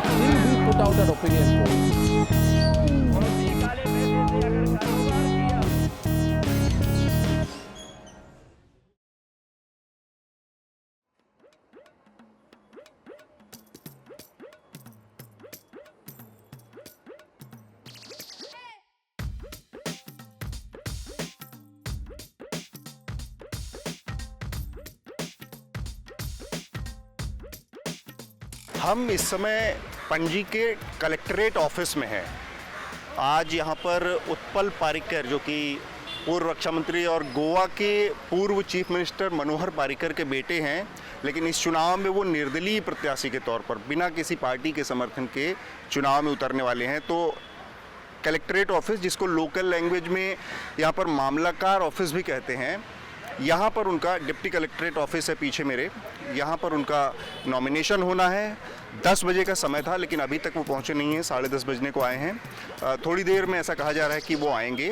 Still we put out an opinion poll. हम इस समय पणजी के कलेक्ट्रेट ऑफिस में हैं। आज यहाँ पर उत्पल पारिकर जो कि पूर्व रक्षा मंत्री और गोवा के पूर्व चीफ मिनिस्टर मनोहर पारिकर के बेटे हैं, लेकिन इस चुनाव में वो निर्दलीय प्रत्याशी के तौर पर बिना किसी पार्टी के समर्थन के चुनाव में उतरने वाले हैं। तो कलेक्ट्रेट ऑफिस, जिसको लोकल लैंग्वेज में यहाँ पर मामलाकार ऑफिस भी कहते हैं, यहाँ पर उनका डिप्टी कलेक्ट्रेट ऑफिस है पीछे मेरे। यहाँ पर उनका नॉमिनेशन होना है। 10 बजे का समय था, लेकिन अभी तक वो पहुँचे नहीं हैं। 10:30 बजने को आए हैं। थोड़ी देर में ऐसा कहा जा रहा है कि वो आएंगे।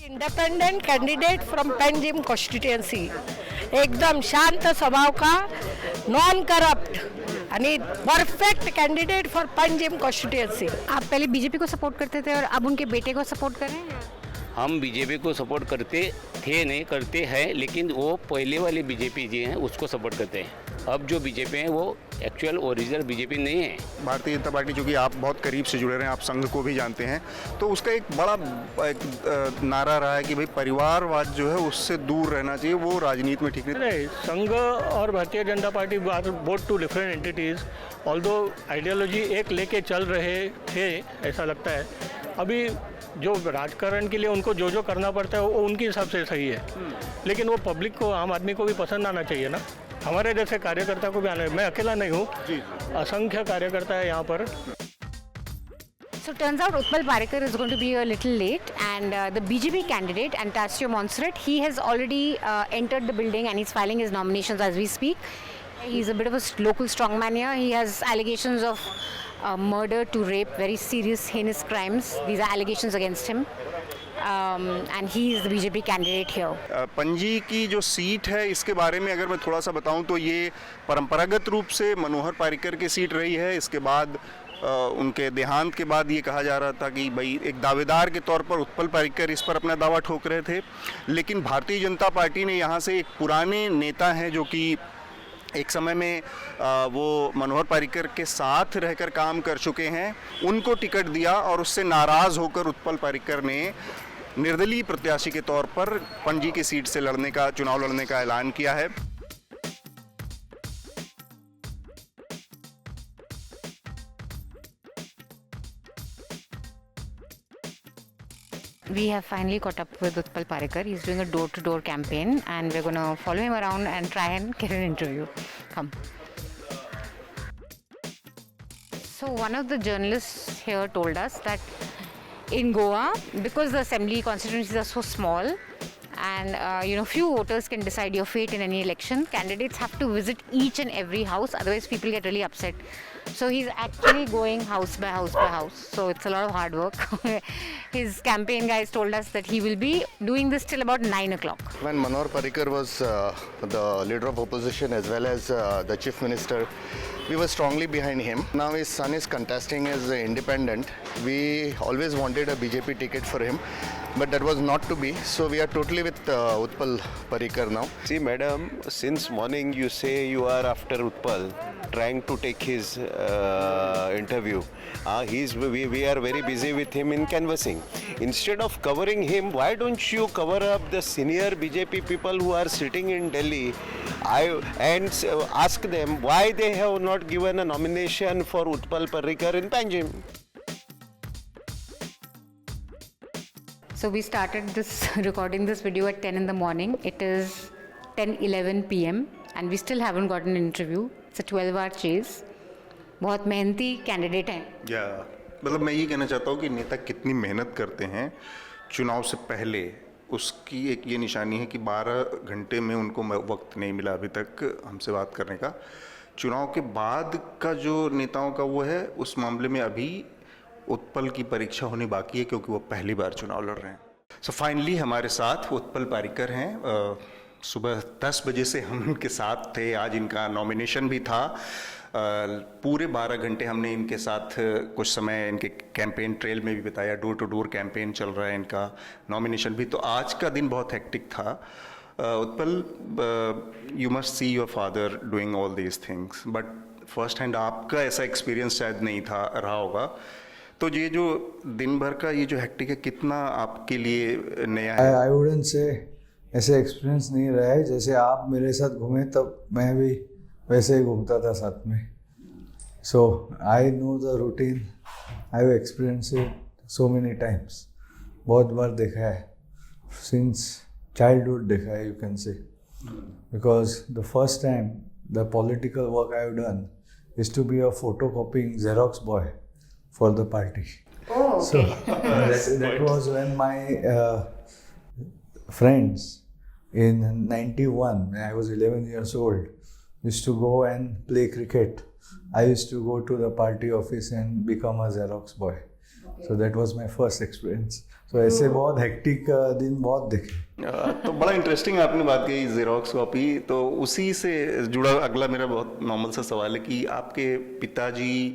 Independent candidate from Panjim constituency, एकदम शांत स्वभाव का, नॉन करप्ट यानी perfect candidate for Panjim constituency. आप पहले बीजेपी को सपोर्ट करते थे और अब उनके बेटे को सपोर्ट कर रहे हैं? हम बीजेपी को सपोर्ट करते थे, नहीं करते हैं, लेकिन वो पहले वाले बीजेपी जी हैं उसको सपोर्ट करते हैं। अब जो बीजेपी है वो एक्चुअल ओरिजिनल बीजेपी नहीं है। भारतीय जनता पार्टी, जो कि आप बहुत करीब से जुड़े रहे हैं, आप संघ को भी जानते हैं, तो उसका एक बड़ा नारा रहा है कि भाई परिवारवाद जो है उससे दूर रहना चाहिए, वो राजनीति में ठीक नहीं। संघ और Bharatiya Janata Party both two different entities, although ideology एक लेके चल रहे थे ऐसा लगता है। अभी जो राजकारण के लिए उनको जो जो करना पड़ता है वो उनके हिसाब से सही है, लेकिन वो पब्लिक को, आम आदमी को भी पसंद आना चाहिए ना। हमारे जैसे कार्यकर्ता को भी आना है। मैं अकेला नहीं हूँ, असंख्य कार्यकर्ता है यहाँ पर। So turns out Utpal Parikar is going to be a little late, and the BJP candidate Antastasio Monserrat, he has already entered the building and he's filing his nominations as we speak. He's a bit of a local strongman here. He has allegations of murder to rape, very serious heinous crimes. These are allegations against him. And he is the BJP candidate here. Panaji की जो seat है, इसके बारे में अगर मैं थोड़ा सा बताऊं तो ये परंपरागत रूप से मनोहर पारिकर की सीट रही है। इसके बाद उनके देहांत के बाद ये कहा जा रहा था कि भाई एक दावेदार के तौर पर उत्पल पारिकर इस पर अपना दावा ठोक रहे थे, लेकिन भारतीय जनता पार्टी ने यहाँ से एक पुराने नेता हैं जो कि एक समय में वो मनोहर पारिकर के साथ रहकर काम कर चुके हैं, उनको टिकट दिया और उससे नाराज़ होकर उत्पल पारिकर ने निर्दलीय प्रत्याशी के तौर पर पणजी की सीट से चुनाव लड़ने का ऐलान किया है। We have finally caught up with Utpal Parikar. He's doing a door-to-door campaign, and we're going to follow him around and try and get an interview. Come. So one of the journalists here told us that in Goa, because the assembly constituencies are so small, and few voters can decide your fate in any election, candidates have to visit each and every house, otherwise people get really upset. So he's actually going house by house by house, so it's a lot of hard work. His campaign guys told us that he will be doing this till about 9 o'clock. When Manohar Parrikar was the leader of opposition as well as the chief minister, we were strongly behind him. Now his son is contesting as independent. We always wanted a BJP ticket for him, but that was not to be. So we are totally with Utpal Parrikar now. See, madam, since morning you say you are after Utpal, trying to take his interview. We are very busy with him in canvassing. Instead of covering him, why don't you cover up the senior BJP people who are sitting in Delhi and ask them why they have not given a nomination for Utpal Parrikar in Panjim? So we started recording this video at 10 in the morning. It is 10:11 p.m. and we still haven't gotten an interview. It's a 12-hour chase. बहुत मेहनती candidate हैं। मतलब मैं ये कहना चाहता हूँ कि नेता कितनी मेहनत करते हैं चुनाव से पहले, उसकी एक ये निशानी है कि 12 घंटे में उनको वक्त नहीं मिला अभी तक हमसे बात करने का। चुनाव के बाद का जो नेताओं का वो है, उस मामले में अभी उत्पल की परीक्षा होनी बाकी है, क्योंकि वो पहली बार चुनाव लड़ रहे हैं। सो फाइनली हमारे साथ उत्पल पारिकर हैं। सुबह 10 बजे से हम इनके साथ थे। आज इनका नॉमिनेशन भी था। पूरे 12 घंटे हमने इनके साथ कुछ समय इनके कैंपेन ट्रेल में भी बिताया। डोर टू डोर कैंपेन चल रहा है इनका, नॉमिनेशन भी। तो आज का दिन बहुत हेक्टिक था। Utpal, you must see your father doing all these things, but first hand आपका ऐसा एक्सपीरियंस शायद नहीं था, रहा होगा। तो ये जो दिन भर का ये जो हेक्टिक है, कितना आपके लिए नया है? आई वुडंट से ऐसे एक्सपीरियंस नहीं रहा है। जैसे आप मेरे साथ घूमे तब मैं भी वैसे ही घूमता था साथ में। So I know the routine, I have experience it so many times. बहुत बार देखा है, सिंस चाइल्डहुड देखा है, you can say. Because the first time the political work I have done is to be a photocopying Xerox boy for the party. Oh, okay. So that was when my friends in 91, when I was 11 years old, used to go and play cricket. I used to go to the party office and become a Xerox boy. Okay. So that was my first experience. So ऐसे बहुत hectic दिन बहुत देखे। तो बड़ा interesting आपने बात कही ज़ेरॉक्स कॉपी। तो उसी से जुड़ा अगला मेरा बहुत नॉर्मल सा सवाल है कि आपके पिताजी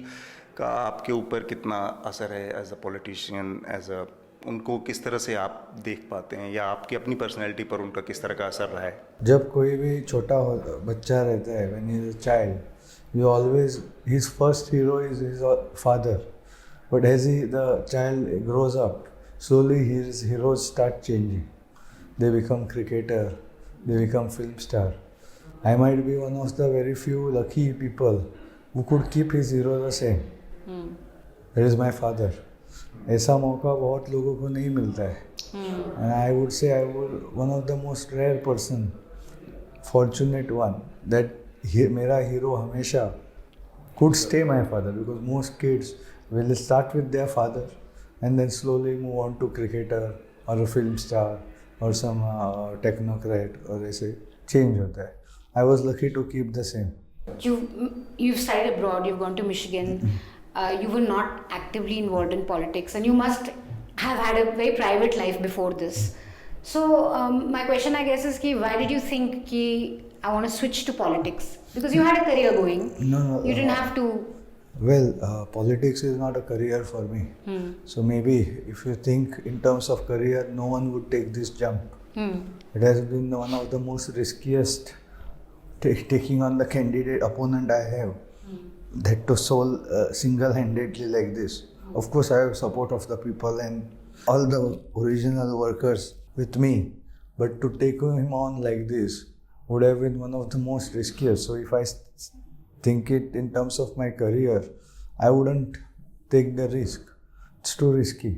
का आपके ऊपर कितना असर है एज अ पॉलिटिशियन, उनको किस तरह से आप देख पाते हैं, या आपकी अपनी पर्सनैलिटी पर उनका किस तरह का असर रहा है? जब कोई भी छोटा बच्चा रहता है, when he is a child, you always, his first hero is his father, but as the child grows up, slowly his heroes start changing. They become cricketer, they become film star. I might be one of the very few lucky people who could keep his hero the same. That is my father. ऐसा मौका बहुत लोगों को नहीं मिलता है. And I would say I was one of the most rare person, fortunate one, that मेरा hero हमेशा could stay my father, because most kids will start with their father and then slowly move on to cricketer or a film star or some technocrat, or ऐसे change होता है. I was lucky to keep the same. You've studied abroad, you've gone to Michigan, you were not actively involved in politics, and you must have had a very private life before this. So my question, I guess, is ki why did you think ki I want to switch to politics? Because you had a career going. No, you didn't have to. Well, politics is not a career for me. So maybe if you think in terms of career, no one would take this jump. It has been one of the most riskiest taking on the candidate opponent I have. That to solve single-handedly like this. Of course, I have support of the people and all the original workers with me. But to take him on like this would have been one of the most riskiest. So if I think it in terms of my career, I wouldn't take the risk. It's too risky.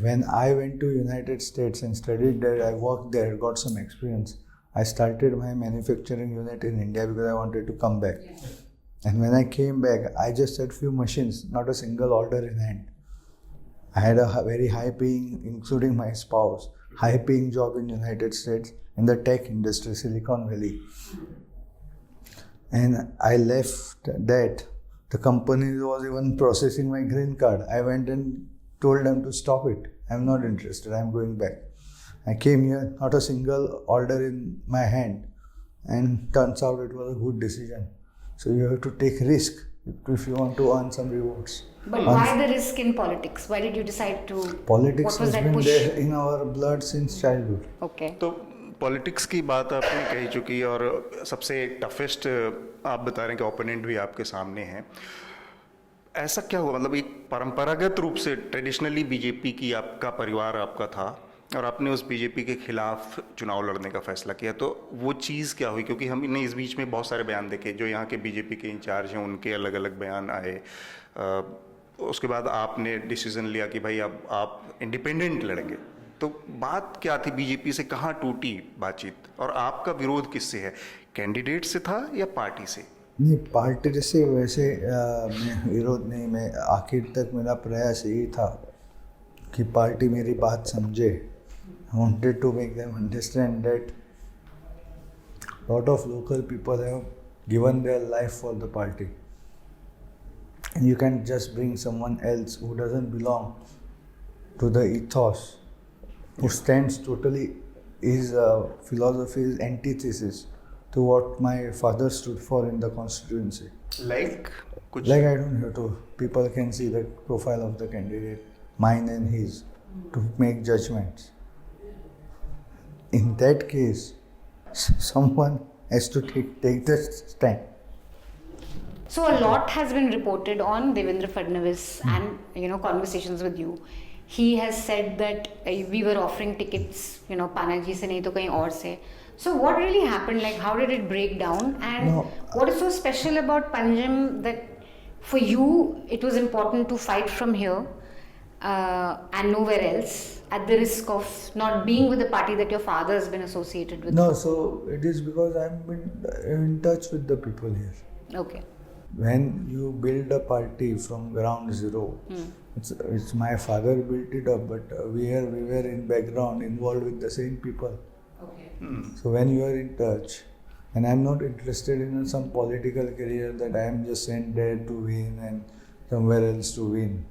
When I went to United States and studied there, I worked there, got some experience. I started my manufacturing unit in India because I wanted to come back. And when I came back, I just had few machines, not a single order in hand. I had a very high paying, including my spouse, high paying job in United States in the tech industry, Silicon Valley. And I left that. The company was even processing my green card. I went and told them to stop it. I'm not interested. I'm going back. I came here, not a single order in my hand. And turns out it was a good decision. So you have to take risk if you want to earn some rewards. But why the risk in politics? Why did you decide to? Politics what was has that been push? there in our blood since childhood. Okay. तो politics की बात आपने कही चुकी, और सबसे toughest आप बता रहे हैं कि ओपोनेंट भी आपके सामने हैं। ऐसा क्या हुआ, मतलब एक परंपरागत रूप से ट्रेडिशनली बीजेपी की आपका परिवार आपका था, और आपने उस बीजेपी के खिलाफ चुनाव लड़ने का फैसला किया, तो वो चीज़ क्या हुई? क्योंकि हमने इस बीच में बहुत सारे बयान देखे, जो यहाँ के बीजेपी के इंचार्ज हैं उनके अलग अलग बयान आए। उसके बाद आपने डिसीजन लिया कि भाई अब आप इंडिपेंडेंट लड़ेंगे। तो बात क्या थी, बीजेपी से कहाँ टूटी बातचीत, और आपका विरोध किससे है? कैंडिडेट से था या पार्टी से? नहीं, पार्टी से वैसे मैं विरोध नहीं, मैं आखिर तक मेरा प्रयास यही था कि पार्टी मेरी बात समझे। I wanted to make them understand that lot of local people have given their life for the party, and you can't just bring someone else who doesn't belong to the ethos, who stands totally his philosophy is antithesis to what my father stood for in the constituency. Like कुछ Like I don't have to. People can see the profile of the candidate, mine and his, to make judgments. In that case, someone has to take the stand. So a lot has been reported on Devendra Fadnavis and conversations with you. He has said that we were offering tickets, Panaji se nahi to kahin aur se. So what really happened? Like, how did it break down? And what is so special about Panjim that for you it was important to fight from here and nowhere else, at the risk of not being with the party that your father has been associated with? No, so it is because I'm in touch with the people here. Okay. When you build a party from ground zero, it's my father built it up, but we were in background involved with the same people. Okay. So when you are in touch, and I'm not interested in some political career that I am just sent there to win and somewhere else to win.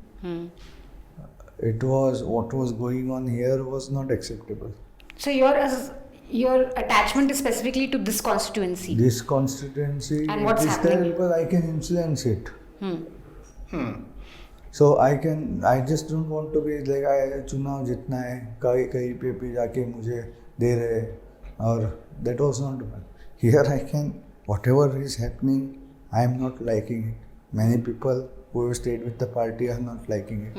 It was what was going on here was not acceptable. So your attachment is specifically to this constituency. This constituency, And what's it is happening? there because I can influence it. So I just don't want to be like चुनाव जीतना है कहीं पे जाके मुझे दे रहे और that was not bad. Here I can whatever is happening I am not liking it. Many people who have stayed with the party are not liking it.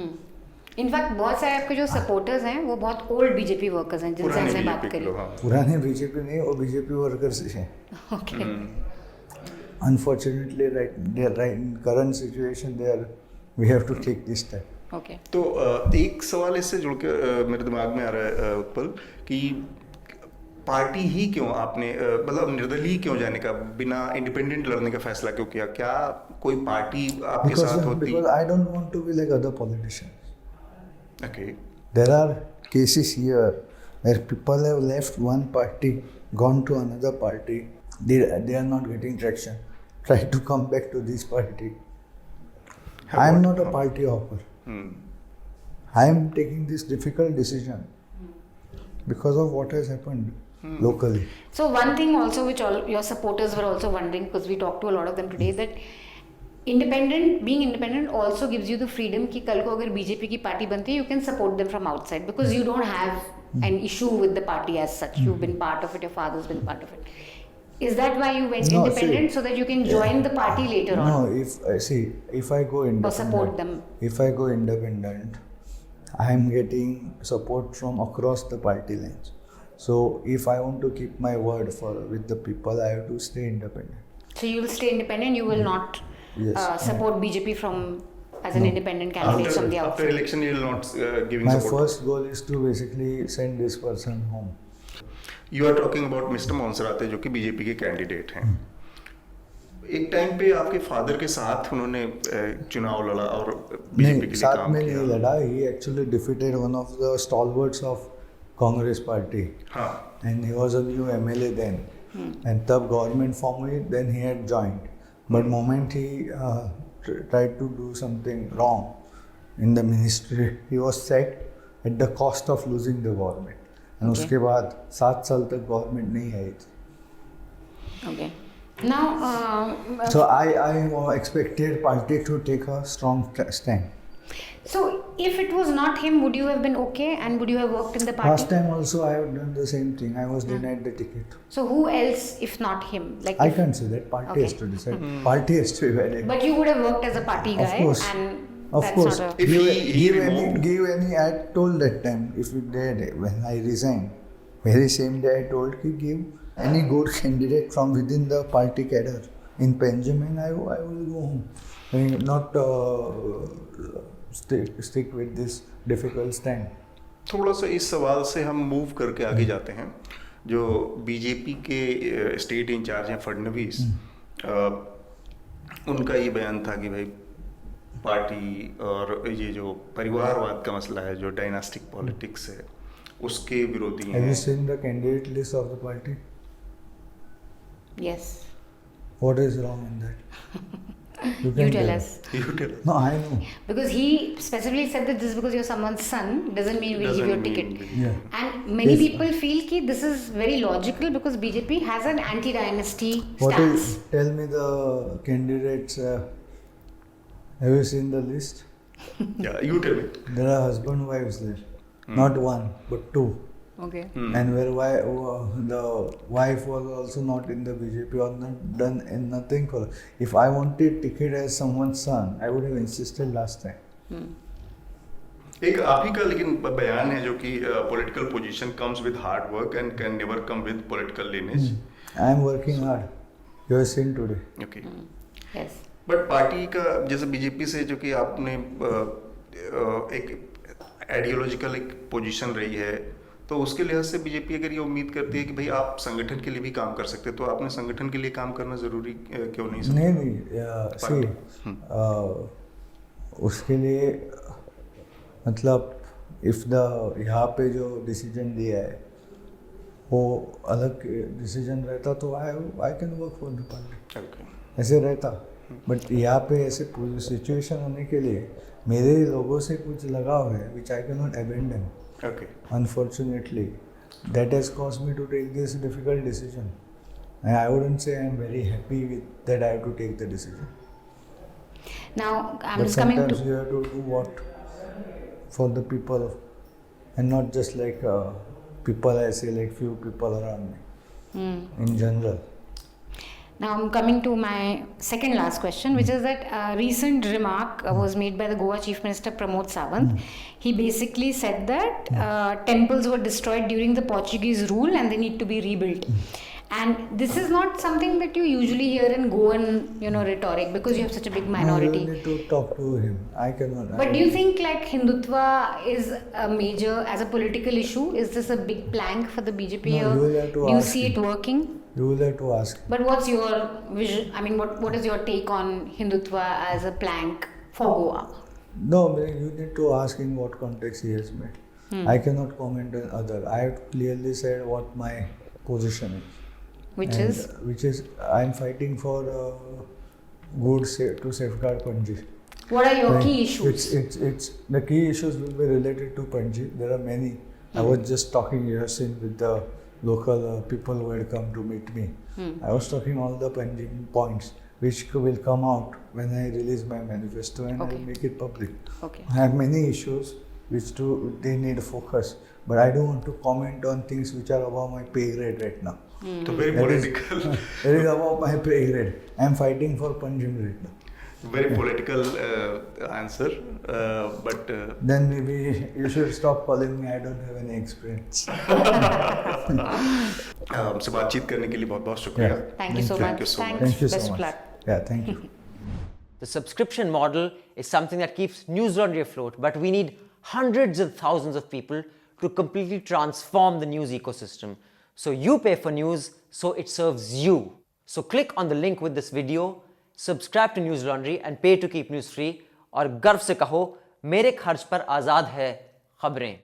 In fact बहुत सारे आपके जो सपोर्टर्स हैं वो बहुत ओल्ड बीजेपी वर्कर्स हैं जिनसे हमने बात करी. पुराने बीजेपी नहीं वो बीजेपी वर्कर्स हैं. Okay. Unfortunately right in current situation we have to take this step. Okay. तो एक सवाल इससे जुड़ के मेरे दिमाग में आ रहा है उत्पल कि पार्टी ही क्यों आपने मतलब निर्दलीय क्यों जाने का, बिना इंडिपेंडेंट लड़ने का फैसला क्यों किया? क्या कोई पार्टी आपके साथ होती? Because I don't want to be like other politicians. Okay. There are cases here where people have left one party, gone to another party. They are not getting traction. Try to come back to this party. I am not a party hopper. I am taking this difficult decision because of what has happened locally. So one thing also which all your supporters were also wondering, because we talked to a lot of them today, that being independent also gives you the freedom कि कल को अगर BJP की party बनती है you can support them from outside because you don't have an issue with the party as such. You've been part of it, your father's been part of it. Is that why you went independent, so that you can join the party later on? No, if I go independent, or support them. If I go independent, I am getting support from across the party lines. So if I want to keep my word with the people, I have to stay independent. So you will stay independent. You will not support BJP as an independent candidate from the outside. After election, you will not giving My support. first goal is to basically send this person home. You are talking about Mr. Monsarate जो कि BJP के candidate हैं. एक time पे आपके father के साथ उन्होंने चुनाव लड़ा और बीजेपी के लिए साथ काम में किया. नहीं लड़ा. He actually defeated one of the stalwarts of Congress party. हाँ. And he was a new MLA then. And the government formed it, then he had joined. But moment he tried to do something wrong in the ministry, he was sacked at the cost of losing the government. And उसके बाद 7 साल तक government नहीं आई थी. Okay. Now, So I expected party to take a strong stand. so if it was not him, would you have been okay and would you have worked in the party? Last time also I have done the same thing. I was denied the ticket. So who else if not him? Like I can't say that. Party has to decide. Party has to evaluate. But you would have worked as a party guy. Of course. And Of that's course. not a... Give any. I told that time, if you did, when I resigned, very same day I told कि give any good candidate from within the party cadre in Panjim and I will go home. I mean, not stick with this difficult stand. थोड़ा सा इस सवाल से हम move करके आगे जाते हैं. जो बीजेपी के स्टेट इंचार्ज हैं फडणवीस, उनका ये बयान था कि भाई पार्टी और ये जो परिवारवाद का मसला है, जो डायनास्टिक पॉलिटिक्स है, उसके विरोधी हैं. Have you seen the candidate list of the party? Yes. What is wrong in that? You You can tell tell us. You tell us. No, I know. Because he specifically said that just because you're someone's son doesn't mean we'll give you a Doesn't ticket. mean Yeah. And many Yes. people feel that this is very logical because BJP has an anti-dynasty What stance. is? Tell me the candidates. Have you seen the list? Yeah, you tell me. There are husband wives there, not one but two. Okay. And where the wife was also not in the BJP or not done in nothing for. If I wanted ticket as someone's son, I would have insisted last time. एक आप ही का लेकिन बयान है जो कि political position comes with hard work and can never come with political lineage. I am working hard. You have seen today. Okay. Yes. But party का जैसे बीजेपी से जो कि आपने एक आइडियोलॉजिकल एक पोजीशन रही है, तो उसके लिहाज से बीजेपी अगर ये उम्मीद करती है कि भाई आप संगठन के लिए भी काम कर सकते, तो आपने संगठन के लिए काम करना जरूरी क्यों नहीं समझा? नहीं सी उसके लिए मतलब इफ़ द यहाँ पे जो डिसीजन लिया है वो अलग डिसीजन रहता तो I can work for the party, Okay. ऐसे रहता. बट यहाँ पे ऐसे पूरी सिचुएशन होने के लिए मेरे लोगों से कुछ लगाव है which I can not abandon. Okay. Unfortunately, that has caused me to take this difficult decision. And I wouldn't say I'm very happy with that I have to take the decision. Now I'm But just coming sometimes to. you have to do what for the people, and not just like people. I say like few people around me. In general. Now I'm coming to my second last question, which is that a recent remark was made by the Goa Chief Minister Pramod Sawant. He basically said that temples were destroyed during the Portuguese rule and they need to be rebuilt. And this is not something that you usually hear in Goan, rhetoric because you have such a big minority. No, you need to talk to him. I cannot. But do you think like Hindutva is a major, as a political issue, is this a big plank for the BJP No, here? you will have to Do you ask see him. it working? You will have to ask. But what's your vision? I mean, what is your take on Hindutva as a plank for Goa? No, you need to ask in what context he has made. I cannot comment on other. I have clearly said what my position is. Which And, is? Which is I'm fighting for to safeguard Panji. What are your Right. key issues? It's the key issues will be related to Panji. There are many. I was just talking yesterday with the local people who had come to meet me. I was talking all the Panji points which will come out when I release my manifesto and I Okay. will make it public. Okay. I have many issues which they need focus, but I don't want to comment on things which are above my pay grade right now. तो very That is- political. That is above my pay grade. I am fighting for Panjim right now. Very political answer, but Then maybe you should stop calling me. I don't have any experience. हमसे बातचीत करने के लिए बहुत बहुत शुक्रिया. Yeah. Thank you so Thank much. you so much. Thank you so Best of much. luck. Yeah, thank you. The subscription model is something that keeps News Laundry afloat, but we need hundreds of thousands of people to completely transform the news ecosystem. So you pay for news, so it serves you. So click on the link with this video, subscribe to News Laundry and pay to keep news free, और गर्व से कहो मेरे खर्च पर आज़ाद है खबरें.